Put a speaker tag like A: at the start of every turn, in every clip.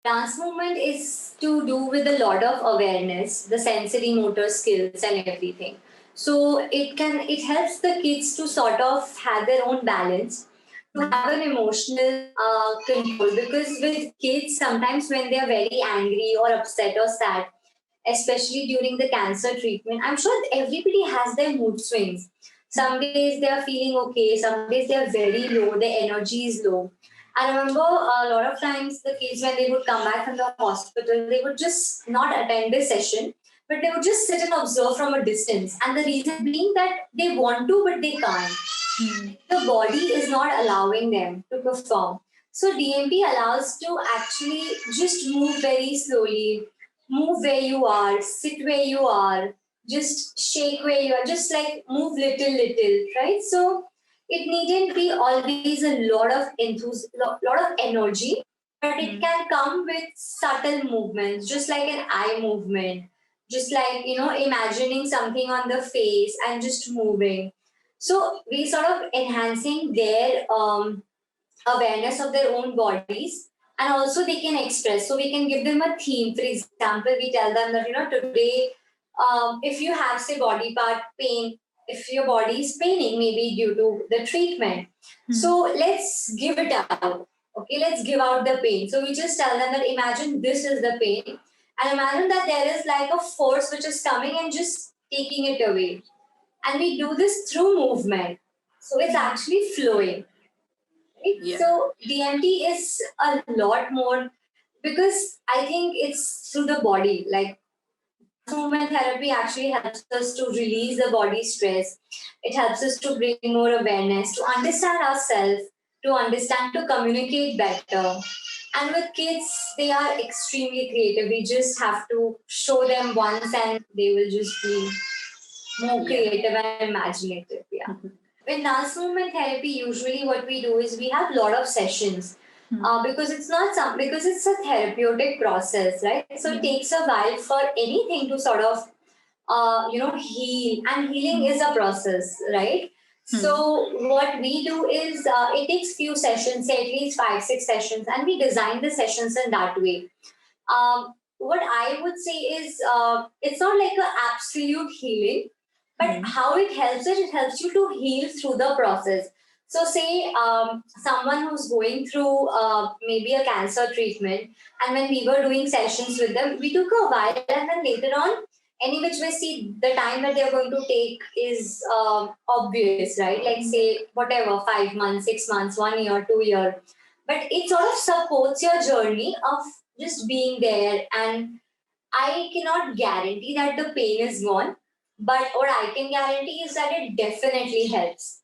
A: Dance movement is to do with a lot of awareness, the sensory motor skills and everything. So it helps the kids to sort of have their own balance, to have an emotional control. Because with kids, sometimes when they are very angry or upset or sad, especially during the cancer treatment, I'm sure everybody has their mood swings. Some days they are feeling okay, some days they are very low, their energy is low. I remember a lot of times the kids, when they would come back from the hospital, they would just not attend the session, but they would just sit and observe from a distance. And the reason being that they want to, but they can't. The body is not allowing them to perform. So DMT allows to actually just move very slowly, move where you are, sit where you are, just shake where you are, just like move little, right? So it needn't be always a lot of lot of energy, but it can come with subtle movements, just like an eye movement, just like imagining something on the face and just moving. So we sort of enhancing their awareness of their own bodies, and also they can express. So we can give them a theme. For example, we tell them that today, if you have say body part pain, if your body is paining, maybe due to the treatment, so let's give it out. Okay, let's give out the pain. So we just tell them that imagine this is the pain, and imagine that there is like a force which is coming and just taking it away. And we do this through movement. So it's actually flowing. Right?
B: Yeah.
A: So DMT is a lot more, because I think it's through the body. Like movement therapy actually helps us to release the body stress. It helps us to bring more awareness, to understand ourselves, to understand, to communicate better. And with kids, they are extremely creative. We just have to show them once and they will just be more creative and imaginative. Yeah. In dance movement therapy, usually what we do is we have a lot of sessions. Because it's not because it's a therapeutic process, right? So it takes a while for anything to sort of heal, and healing is a process, right? So what we do is it takes few sessions, say at least 5-6 sessions, and we design the sessions in that way. What I would say is it's not like an absolute healing, but how it helps you to heal through the process. So say someone who's going through maybe a cancer treatment, and when we were doing sessions with them, we took a while, and then later on, any which way, see the time that they're going to take is obvious, right? Like say whatever, 5 months, 6 months, 1 year, 2 year, but it sort of supports your journey of just being there. And I cannot guarantee that the pain is gone, but what I can guarantee is that it definitely helps.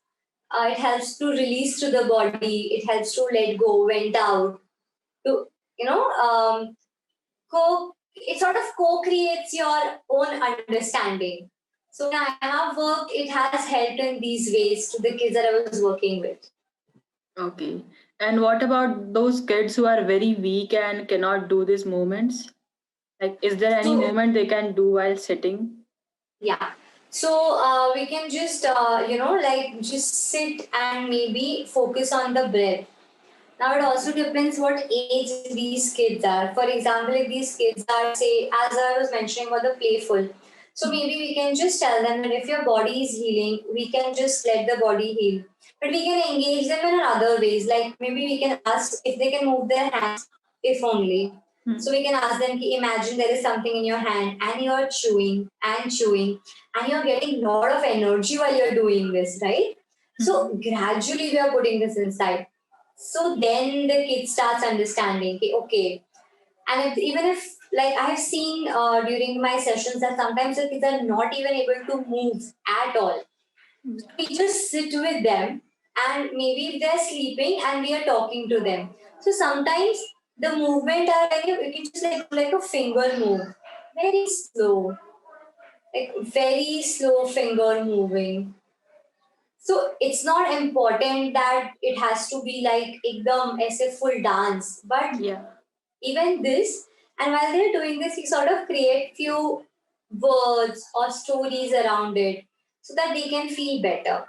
A: It helps to release to the body. It helps to let go, vent out. To it sort of co-creates your own understanding. So when I have worked, it has helped in these ways to the kids that I was working with.
B: Okay. And what about those kids who are very weak and cannot do these movements? Like, is there any movement they can do while sitting?
A: Yeah. So we can just, like just sit and maybe focus on the breath. Now it also depends what age these kids are. For example, if these kids are, say, as I was mentioning about the playful, so maybe we can just tell them that if your body is healing, we can just let the body heal. But we can engage them in other ways. Like maybe we can ask if they can move their hands, if only. So we can ask them, imagine there is something in your hand and you're chewing and chewing and you're getting a lot of energy while you're doing this, right? So gradually we are putting this inside. So then the kid starts understanding, okay. And even if, like I've seen during my sessions that sometimes the kids are not even able to move at all. We just sit with them, and maybe if they're sleeping and we are talking to them. So sometimes the movement are like, you can just like a finger move, very slow, like very slow finger moving. So it's not important that it has to be like ekdam as a full dance, but even this, and while they're doing this, you sort of create few words or stories around it so that they can feel better.